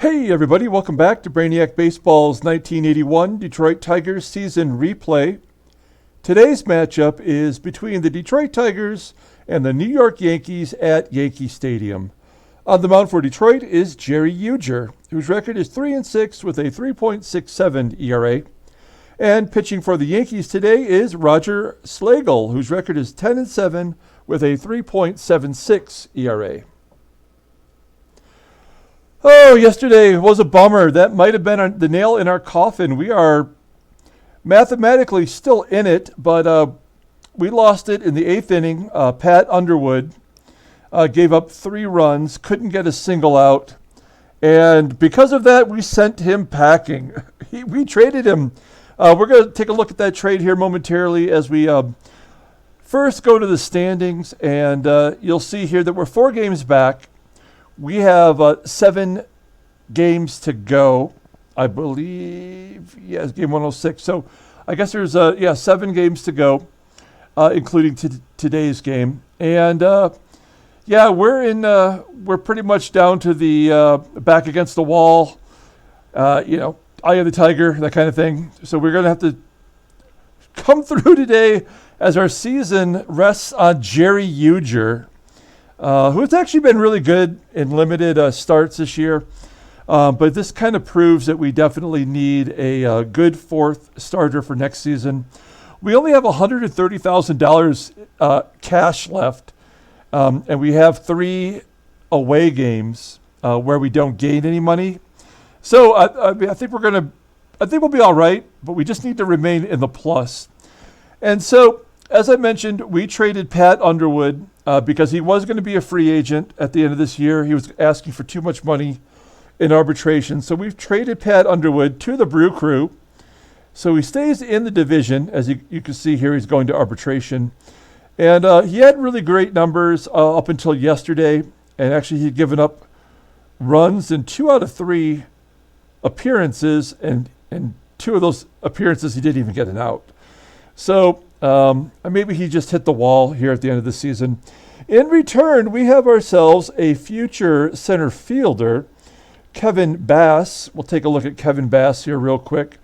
Hey everybody, welcome back to Brainiac Baseball's 1981 Detroit Tigers season replay. Today's matchup is between the Detroit Tigers and the New York Yankees at Yankee Stadium. On the mound for Detroit is Jerry Ujdur, whose record is 3-6 with a 3.67 ERA. And pitching for the Yankees today is Roger Slagle, whose record is 10-7 with a 3.76 ERA. Oh, yesterday was a bummer. That might have been the nail in our coffin. We are mathematically still in it, but we lost it in the 8th inning. Pat Underwood gave up 3 runs, couldn't get a single out, and because of that, we sent him packing. We traded him. We're going to take a look at that trade here momentarily as we first go to the standings, and you'll see here that we're 4 games back. We have 7 games to go, I believe. Yes, game 106. So I guess there's 7 games to go, including today's game. And we're pretty much down to the back against the wall, eye of the tiger, that kind of thing. So we're going to have to come through today as our season rests on Jerry Ujdur, who has actually been really good in limited starts this year. But this kind of proves that we definitely need a good 4th starter for next season. We only have $130,000 cash left, and we have 3 away games where we don't gain any money. So I think we'll be all right, but we just need to remain in the plus. And so, as I mentioned, we traded Pat Underwood because he was going to be a free agent at the end of this year. He was asking for too much money in arbitration. So we've traded Pat Underwood to the Brew Crew. So he stays in the division. As you can see here, he's going to arbitration. And he had really great numbers up until yesterday. And actually, he'd given up runs in 2 out of 3 appearances. And 2 of those appearances, he didn't even get an out. So maybe he just hit the wall here at the end of the season. In return, we have ourselves a future center fielder, Kevin Bass. We'll take a look at Kevin Bass here real quick.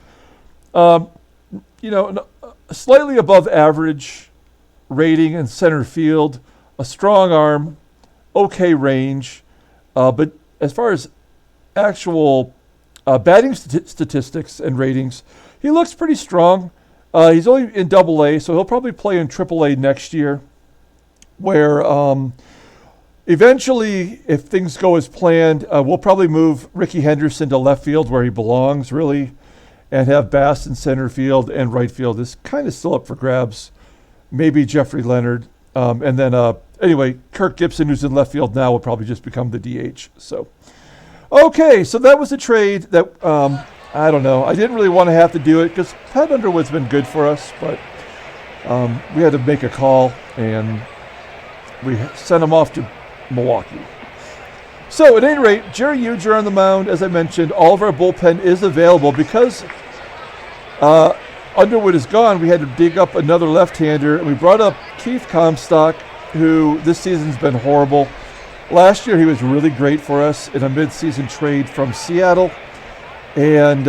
Slightly above average rating in center field, a strong arm, okay range. But as far as actual batting statistics and ratings, he looks pretty strong. He's only in AA, so he'll probably play in AAA next year, where eventually, if things go as planned, we'll probably move Rickey Henderson to left field where he belongs, really, and have Bass in center field, and right field is kind of still up for grabs. Maybe Jeffrey Leonard. And then, Kirk Gibson, who's in left field now, will probably just become the DH. So, okay, so that was a trade that... I don't know. I didn't really want to have to do it because Pat Underwood's been good for us, but we had to make a call, and we sent him off to Milwaukee. So at any rate, Jerry Ujdur on the mound. As I mentioned, all of our bullpen is available. Because Underwood is gone, we had to dig up another left-hander, and we brought up Keith Comstock, who this season's been horrible. Last year, he was really great for us in a mid-season trade from Seattle. And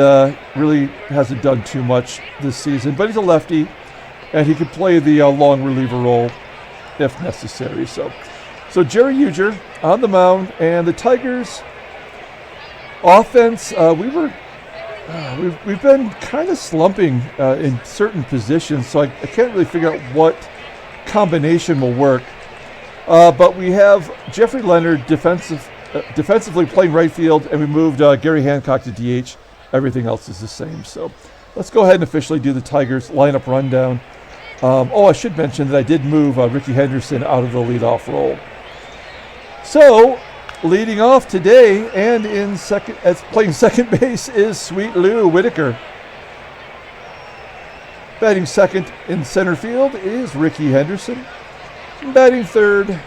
really hasn't done too much this season. But he's a lefty, and he can play the long reliever role if necessary. So Jerry Ujdur on the mound, and the Tigers' offense, we've been kind of slumping in certain positions, so I can't really figure out what combination will work. But we have Jeffrey Leonard defensively playing right field, and we moved Garry Hancock to DH. Everything else is the same. So let's go ahead and officially do the Tigers lineup rundown. I should mention that I did move Rickey Henderson out of the leadoff role. So leading off today and playing second base is Sweet Lou Whitaker. Batting second in center field is Rickey Henderson. Batting third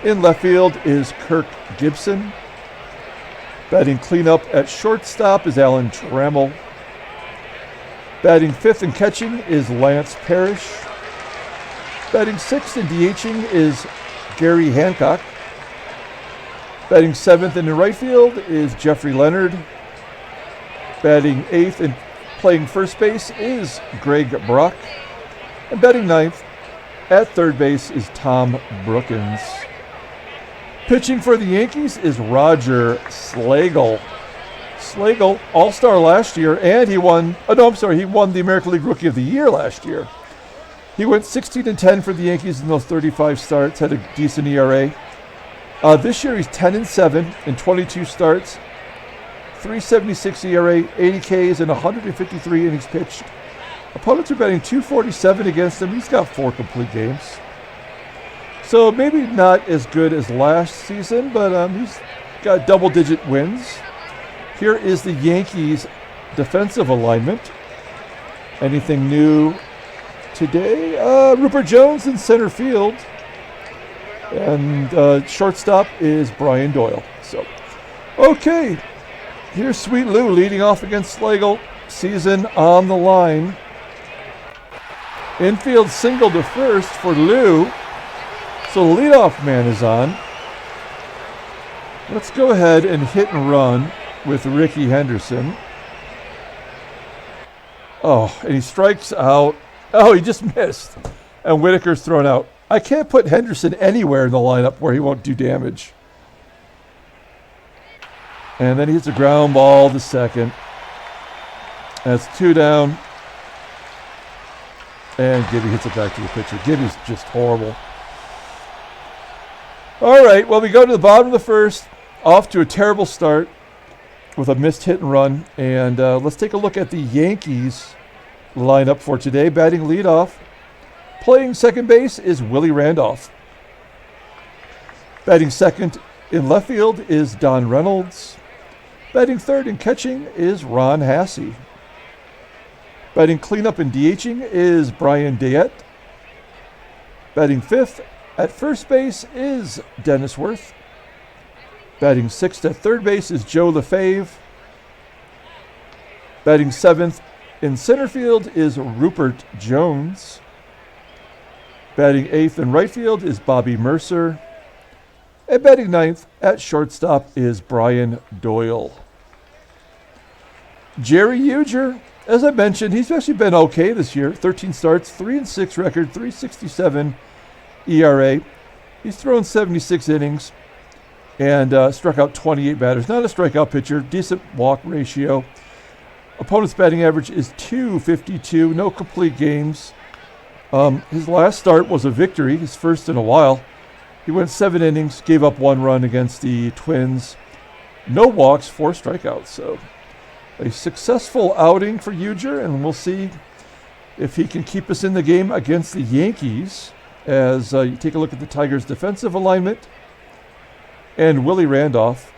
in left field is Kirk Gibson. Batting cleanup at shortstop is Alan Trammell. Batting fifth and catching is Lance Parrish. Batting sixth and DHing is Garry Hancock. Batting 7th in the right field is Jeffrey Leonard. Batting 8th and playing first base is Greg Brock. And batting 9th at third base is Tom Brookins. Pitching for the Yankees is Roger Slagle. Slagle, All-Star last year, and he won the American League Rookie of the Year last year. He went 16-10 for the Yankees in those 35 starts, had a decent ERA. This year he's 10-7 in 22 starts, 3.76 ERA, 80 Ks, and 153 innings pitched. Opponents are batting .247 against him. He's got 4 complete games. So maybe not as good as last season, but he's got double-digit wins. Here is the Yankees' defensive alignment. Anything new today? Ruppert Jones in center field. And shortstop is Brian Doyle. So, okay. Here's Sweet Lou leading off against Slagle. Season on the line. Infield single to first for Lou. So the leadoff man is on. Let's go ahead and hit and run with Rickey Henderson. Oh, and he strikes out. Oh, he just missed. And Whitaker's thrown out. I can't put Henderson anywhere in the lineup where he won't do damage. And then he hits a ground ball to second. That's 2 down. And Gibby hits it back to the pitcher. Gibby's just horrible. All right, well, we go to the bottom of the first. Off to a terrible start with a missed hit and run. And let's take a look at the Yankees lineup for today. Batting leadoff. Playing second base is Willie Randolph. Batting second in left field is Don Reynolds. Batting third and catching is Ron Hassey. Batting cleanup and DHing is Brian Dayett. Batting fifth at first base is Dennis Werth. Batting sixth at third base is Joe Lefebvre. Batting seventh in center field is Ruppert Jones. Batting eighth in right field is Bobby Murcer. And batting ninth at shortstop is Brian Doyle. Jerry Ujdur, as I mentioned, he's actually been okay this year. 13 starts, 3-6 record, 3.67 ERA. He's thrown 76 innings and struck out 28 batters. Not a strikeout pitcher, decent walk ratio. Opponent's batting average is .252, no complete games. His last start was a victory, his first in a while. He went 7 innings, gave up 1 run against the Twins. No walks, 4 strikeouts. So a successful outing for Ujdur, and we'll see if he can keep us in the game against the Yankees as you take a look at the Tigers' defensive alignment. And Willie Randolph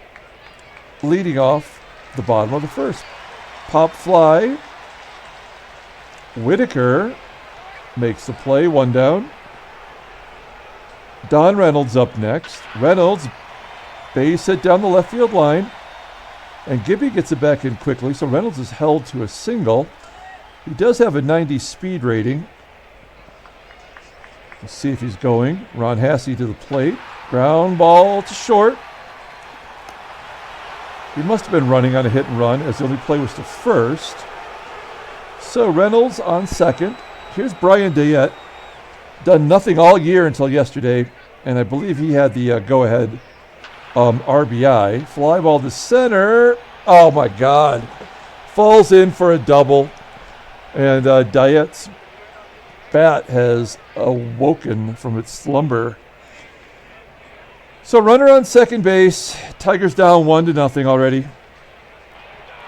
leading off the bottom of the first. Pop fly. Whitaker makes the play, 1 down. Don Reynolds up next. Reynolds, base hit down the left field line. And Gibby gets it back in quickly, so Reynolds is held to a single. He does have a 90 speed rating. Let's see if he's going. Ron Hassey to the plate. Ground ball to short. He must have been running on a hit and run as the only play was to first. So Reynolds on second. Here's Brian Dayett. Done nothing all year until yesterday, and I believe he had the go-ahead RBI. Fly ball to center. Oh, my God. Falls in for a double, and Dayett's bat has awoken from its slumber. So runner on second base. Tigers down 1-0 already.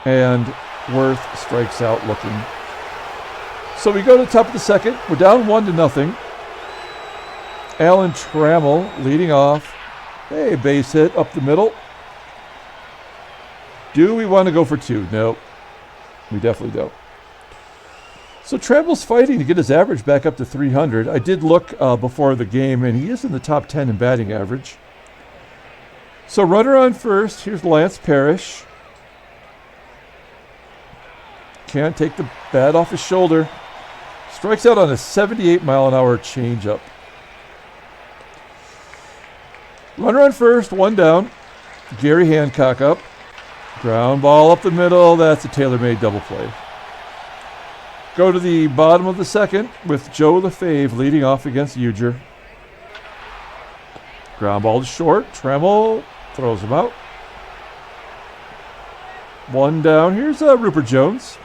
And Werth strikes out looking. So we go to the top of the second. We're down 1-0. Alan Trammell leading off. Hey, base hit up the middle. Do we want to go for 2? No, we definitely don't. So Trammell's fighting to get his average back up to 300. I did look before the game, and he is in the top 10 in batting average. So runner on first. Here's Lance Parrish. Can't take the bat off his shoulder. Strikes out on a 78-mile-an-hour changeup. Runner on first, 1 down. Garry Hancock up. Ground ball up the middle. That's a tailor-made double play. Go to the bottom of the second with Joe Lefebvre leading off against Ujdur. Ground ball to short. Trammell throws him out. One down. Here's Ruppert Jones.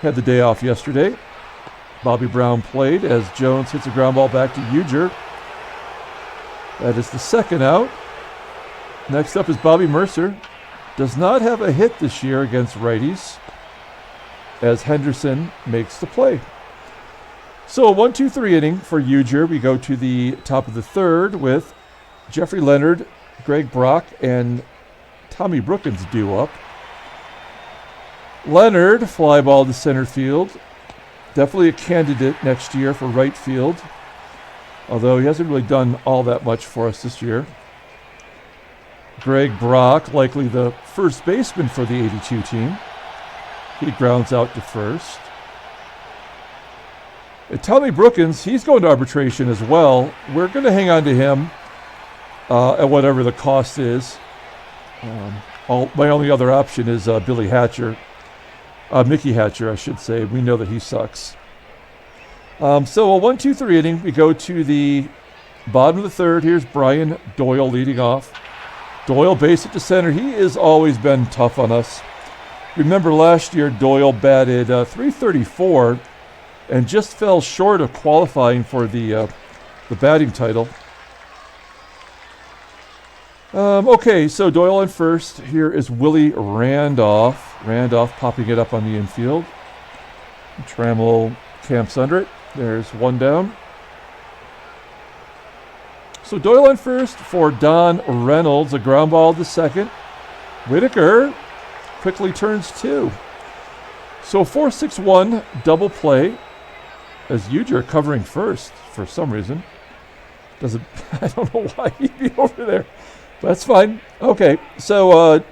Had the day off yesterday. Bobby Brown played as Jones hits a ground ball back to Ujdur. That is the second out. Next up is Bobby Murcer. Does not have a hit this year against righties as Henderson makes the play. So a 1-2-3 inning for Ujdur. We go to the top of the third with Jeffrey Leonard, Greg Brock, and Tommy Brookins due up. Leonard, fly ball to center field. Definitely a candidate next year for right field, although he hasn't really done all that much for us this year. Greg Brock, likely the first baseman for the 82 team. He grounds out to first. And Tommy Brookins, he's going to arbitration as well. We're going to hang on to him at whatever the cost is. My only other option is Mickey Hatcher, I should say. We know that he sucks. So a 1-2-3 inning. We go to the bottom of the third. Here's Brian Doyle leading off. Doyle base it to center. He has always been tough on us. Remember last year, Doyle batted .334 and just fell short of qualifying for the batting title. Okay, so Doyle in first. Here is Willie Randolph. Randolph popping it up on the infield. Trammell camps under it. There's one down. So Doyle in first for Don Reynolds. A ground ball to second. Whitaker quickly turns two. So 4-6-1 double play as Ujdur covering first for some reason. I don't know why he'd be over there. That's fine. Okay, so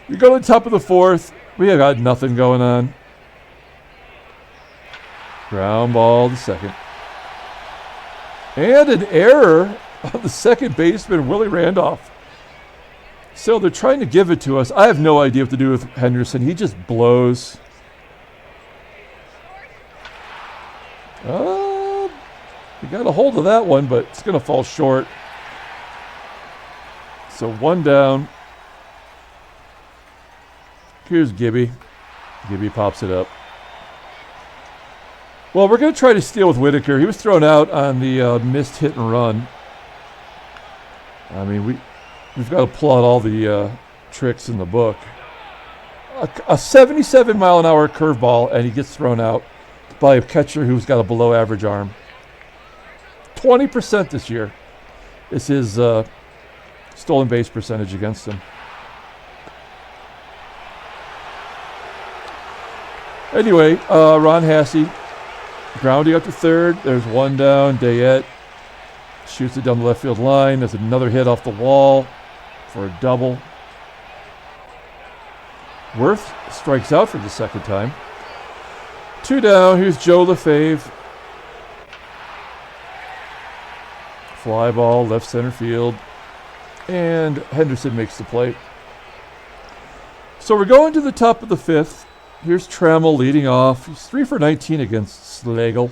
we go to the top of the fourth. We have got nothing going on. Ground ball to second. And an error on the second baseman, Willie Randolph. So they're trying to give it to us. I have no idea what to do with Henderson. He just blows. We got a hold of that one, but it's going to fall short. So one down. Here's Gibby. Gibby pops it up. Well, we're going to try to steal with Whitaker. He was thrown out on the missed hit and run. I mean, we've got to pull out all the tricks in the book. A 77-mile-an-hour curveball, and he gets thrown out by a catcher who's got a below-average arm. 20% this year is his stolen base percentage against him. Anyway, Ron Hassey grounding up to third. There's one down. Dayett shoots it down the left field line. There's another hit off the wall for a double. Werth strikes out for the second time. Two down. Here's Joe Lefebvre. Fly ball, left center field. And Henderson makes the play. So we're going to the top of the fifth. Here's Trammell leading off. He's 3 for 19 against Slagle.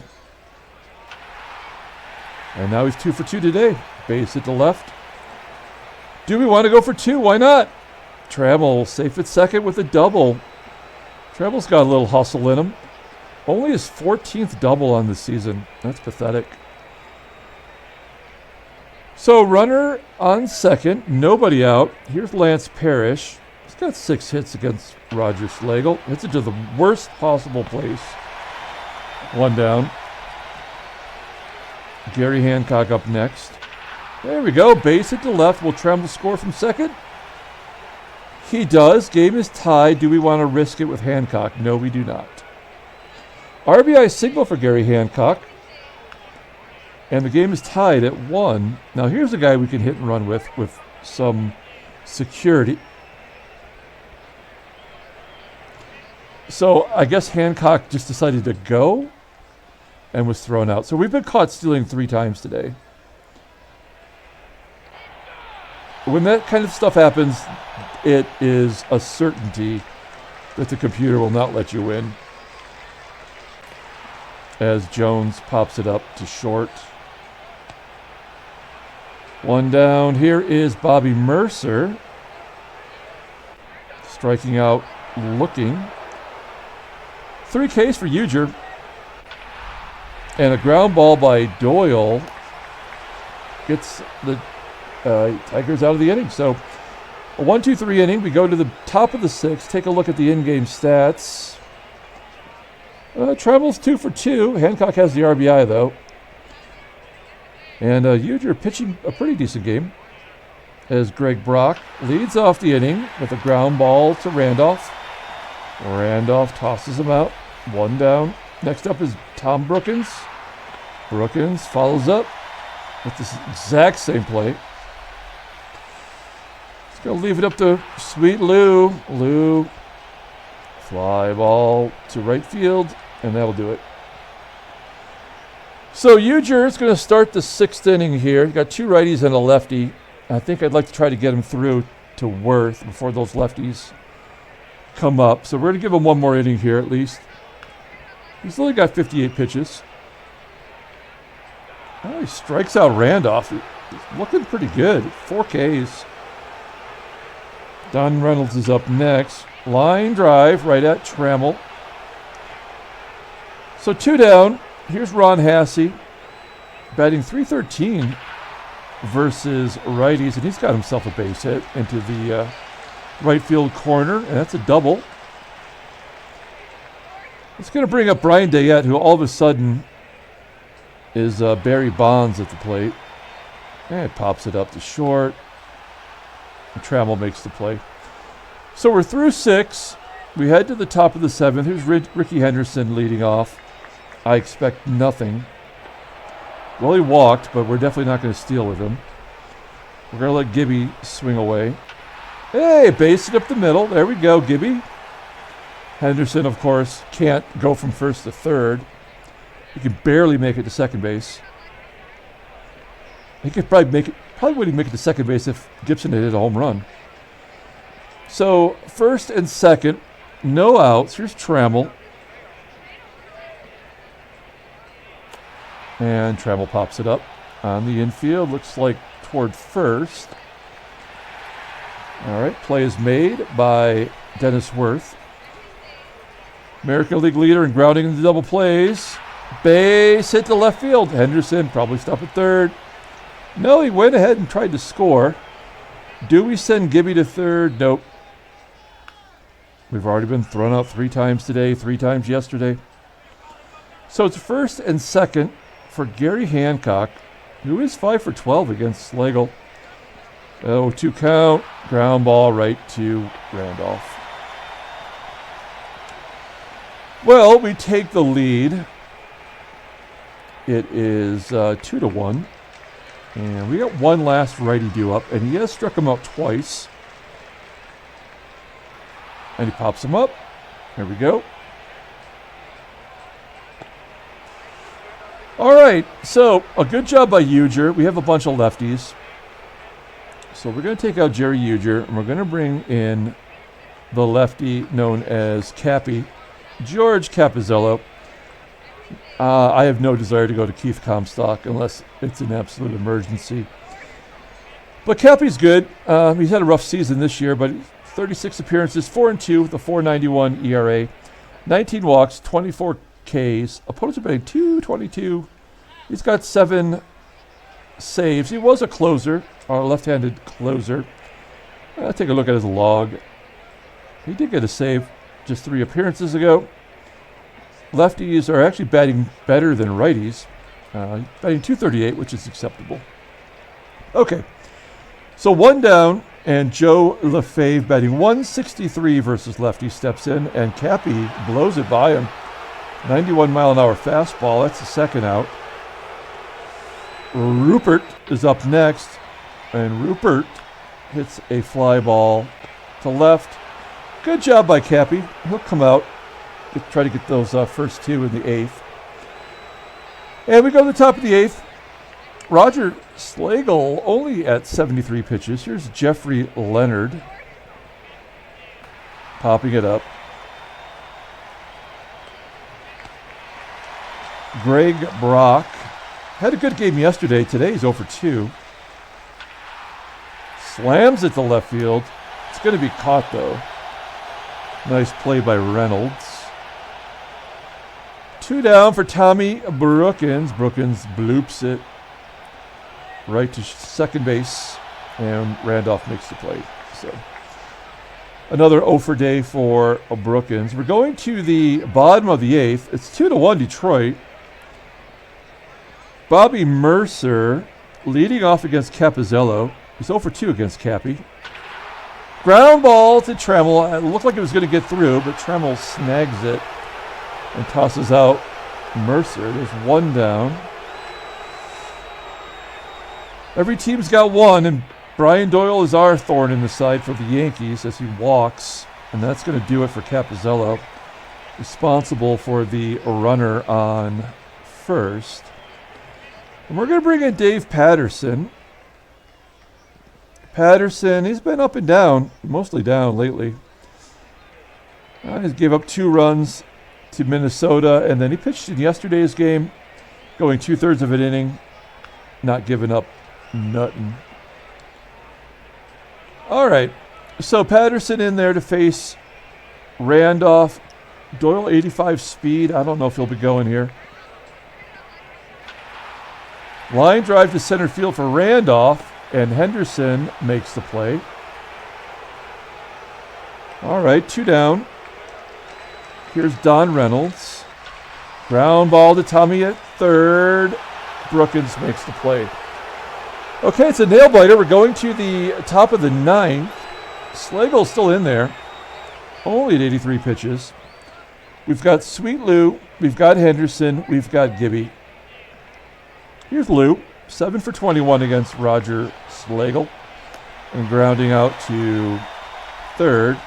And now he's 2 for 2 today. Base at the left. Do we want to go for 2? Why not? Trammell safe at second with a double. Trammell's got a little hustle in him. Only his 14th double on the season. That's pathetic. So runner on second. Nobody out. Here's Lance Parrish. He's got 6 hits against Roger Slagle. Hits it to the worst possible place. One down. Garry Hancock up next. There we go. Base hit to left. Will Trammell score from second? He does. Game is tied. Do we want to risk it with Hancock? No, we do not. RBI signal for Garry Hancock. And the game is tied at 1. Now here's a guy we can hit and run with some security. So I guess Hancock just decided to go and was thrown out. So we've been caught stealing 3 times today. when that kind of stuff happens, it is a certainty that the computer will not let you win. As Jones pops it up to short. One down. Here is Bobby Murcer. Striking out, looking. 3 Ks for Ujdur. And a ground ball by Doyle gets the Tigers out of the inning. So a 1-2-3 inning. We go to the top of the 6th. Take a look at the in-game stats. Trammell's 2 for 2. Hancock has the RBI, though. And Ujdur pitching a pretty decent game as Greg Brock leads off the inning with a ground ball to Randolph. Randolph tosses him out. 1 down. Next up is Tom Brookins. Brookins follows up with this exact same play. He's going to leave it up to Sweet Lou. Lou, fly ball to right field, and that'll do it. So Ujdur is going to start the 6th inning here. He's got 2 righties and a lefty. I think I'd like to try to get him through to Werth before those lefties come up. So we're going to give him 1 more inning here at least. He's only got 58 pitches. Oh, he strikes out Randolph. He's looking pretty good. 4 Ks. Don Reynolds is up next. Line drive right at Trammell. So 2 down. Here's Ron Hassey batting .313 versus righties, and he's got himself a base hit into the right field corner, and that's a double. It's going to bring up Brian Dayett, who all of a sudden is Barry Bonds at the plate. And pops it up to short. And Trammell makes the play. So we're through 6. We head to the top of the 7th. Here's Rickey Henderson leading off. I expect nothing. Well, he walked, but we're definitely not going to steal with him. We're going to let Gibby swing away. Hey, base it up the middle. There we go, Gibby. Henderson, of course, can't go from first to third. He can barely make it to second base. He could probably wouldn't make it to second base if Gibson had hit a home run. So, first and second, no outs. Here's Trammell. And Trammell pops it up on the infield. Looks like toward first. All right, play is made by Dennis Werth. American League leader in grounding into double plays. Base hit to left field. Henderson probably stop at third. No, he went ahead and tried to score. Do we send Gibby to third? Nope. We've already been thrown out 3 times today, 3 times yesterday. So it's first and second for Garry Hancock, who is 5 for 12 against Slagle. 0-2 count, ground ball right to Randolph. Well, we take the lead. It is 2-1. And we got 1 last righty due up, and he has struck him out twice. And he pops him up. There we go. All right, so a good job by Ujdur. We have a bunch of lefties. So we're going to take out Jerry Ujdur, and we're going to bring in the lefty known as Cappy, George Capizzello. I have no desire to go to Keith Comstock unless it's an absolute emergency. But Cappy's good. He's had a rough season this year, but 36 appearances, 4-2 with a 4.91 ERA, 19 walks, 24 Ks. Opponents are batting .222. He's got 7 saves. He was a closer, or a left-handed closer. Take a look at his log. He did get a save just 3 appearances ago. Lefties are actually batting better than righties. Batting .238, which is acceptable. Okay, so 1 down, and Joe Lefebvre batting .163 versus lefty steps in, and Cappy blows it by him. 91-mile-an-hour fastball. That's the second out. Ruppert is up next, and Ruppert hits a fly ball to left. Good job by Cappy. He'll come out. Try to get those first 2 in the 8th. And we go to the top of the 8th. Roger Slagle only at 73 pitches. Here's Jeffrey Leonard popping it up. Greg Brock had a good game yesterday. Today he's 0 for 2. Slams it to left field. It's going to be caught, though. Nice play by Reynolds. 2 down for Tommy Brookins. Brookins bloops it right to second base, and Randolph makes the play. So another 0 for day for Brookins. We're going to the bottom of the 8th. It's 2-1 Detroit. Bobby Murcer leading off against Capizzello. He's 0 for 2 against Cappy. Ground ball to Trammell. It looked like it was going to get through, but Trammell snags it and tosses out Murcer. There's 1 down. Every team's got 1, and Brian Doyle is our thorn in the side for the Yankees as he walks, and that's going to do it for Capizzello, responsible for the runner on first. And we're going to bring in Dave Patterson. Patterson, he's been up and down, mostly down lately. He gave up 2 runs to Minnesota, and then he pitched in yesterday's game, going 2/3 of an inning, not giving up nothing. All right, so Patterson in there to face Randolph. Doyle 85 speed. I don't know if he'll be going here. Line drive to center field for Randolph, and Henderson makes the play. All right, 2 down. Here's Don Reynolds. Ground ball to Tommy at third. Brookins makes the play. Okay, it's a nail biter. We're going to the top of the 9th. Slagle's still in there. Only at 83 pitches. We've got Sweet Lou. We've got Henderson. We've got Gibby. Here's Lou. 7 for 21 against Roger Slagle. And grounding out to third.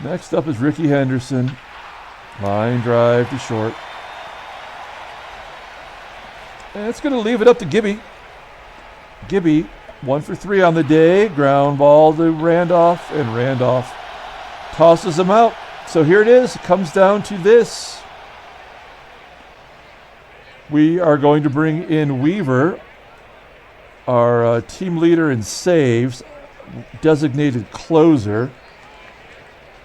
Next up is Rickey Henderson. Line drive to short. And it's going to leave it up to Gibby. Gibby, 1 for 3 on the day. Ground ball to Randolph, and Randolph tosses him out. So here it is. It comes down to this. We are going to bring in Weaver, our team leader in saves, designated closer.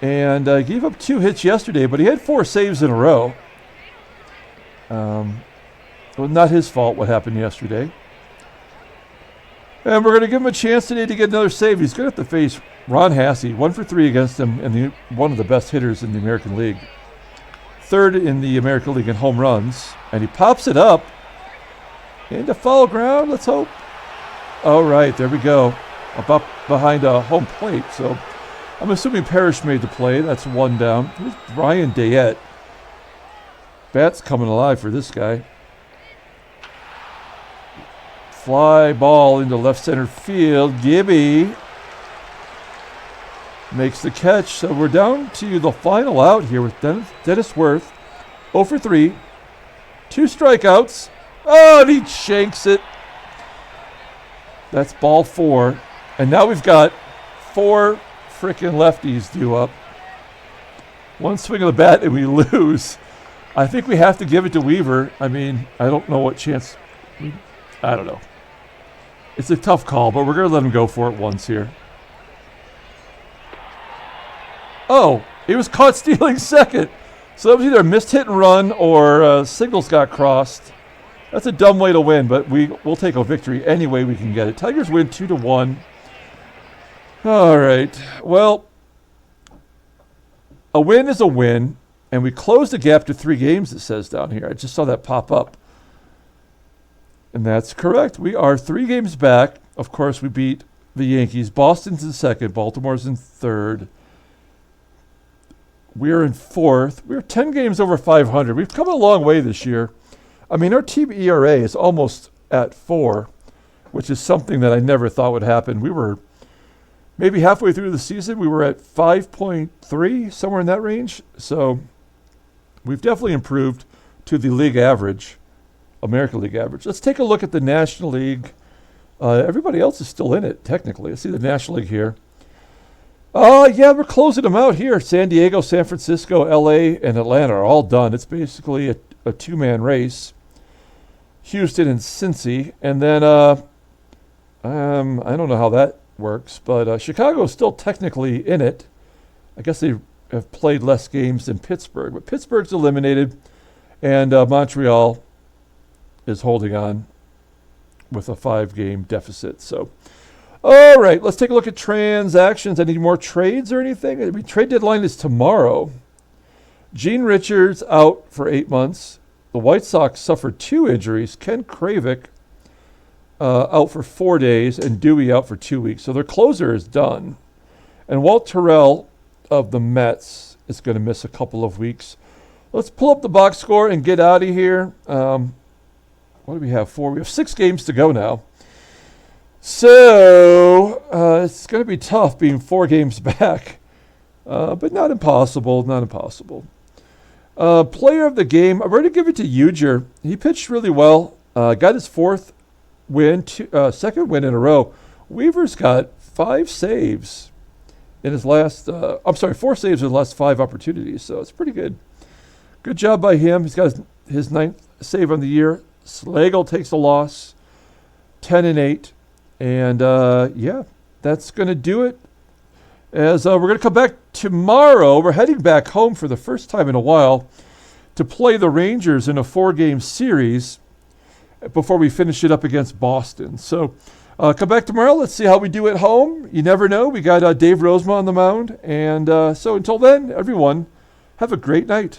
And gave up 2 hits yesterday, but he had 4 saves in a row. Well, not his fault what happened yesterday. And we're going to give him a chance today to get another save. He's going to have to face Ron Hassey, 1 for 3 against him, and one of the best hitters in the American League. 3rd in the American League in home runs. And he pops it up into foul ground. Let's hope. All right, there we go. Up behind a home plate. So I'm assuming Parrish made the play. That's 1 down. Here's Brian Dayett. Bat's coming alive for this guy. Fly ball into left center field. Gibby makes the catch. So we're down to the final out here with Dennis Werth. 0 for 3. 2 strikeouts. Oh, and he shanks it. That's ball 4. And now we've got 4 freaking lefties due up. 1 swing of the bat and we lose. I think we have to give it to Weaver. I mean, I don't know what chance. I don't know. It's a tough call, but we're going to let him go for it once here. Oh, he was caught stealing second. So that was either a missed hit and run or signals got crossed. That's a dumb way to win, but we'll take a victory any way we can get it. Tigers win 2-1. All right. Well, a win is a win, and we closed the gap to 3 games, it says down here. I just saw that pop up. And that's correct. We are 3 games back. Of course, we beat the Yankees. Boston's in 2nd. Baltimore's in 3rd. We're in 4th. We're 10 games over 500. We've come a long way this year. I mean, our team ERA is almost at 4, which is something that I never thought would happen. We were maybe halfway through the season. We were at 5.3, somewhere in that range. So we've definitely improved to the league average American League average. Let's take a look at the National League. Everybody else is still in it, technically. Let's see the National League here. Yeah, we're closing them out here. San Diego, San Francisco, LA, and Atlanta are all done. It's basically a two-man race. Houston and Cincy. And then, I don't know how that works, but Chicago is still technically in it. I guess they have played less games than Pittsburgh, but Pittsburgh's eliminated, and Montreal is holding on with a 5-game deficit. So, all right, let's take a look at transactions. Any more trades or anything? I mean, trade deadline is tomorrow. Gene Richards out for 8 months. The White Sox suffered 2 injuries. Ken Kravick out for 4 days, and Dewey out for 2 weeks. So their closer is done. And Walt Terrell of the Mets is going to miss a couple of weeks. Let's pull up the box score and get out of here. What do we have? 4. We have 6 games to go now. So it's going to be tough being 4 games back, but not impossible. Not impossible. Player of the game, I'm ready to give it to Ujdur. He pitched really well. Got his 4th win, 2nd win in a row. Weaver's got 5 saves in his last. 4 saves in the last 5 opportunities. So it's pretty good. Good job by him. He's got his 9th save on the year. Slagle takes a loss, 10-8. And, that's going to do it. As we're going to come back tomorrow. We're heading back home for the first time in a while to play the Rangers in a 4-game series before we finish it up against Boston. So come back tomorrow. Let's see how we do at home. You never know. We got Dave Rozema on the mound. And so until then, everyone, have a great night.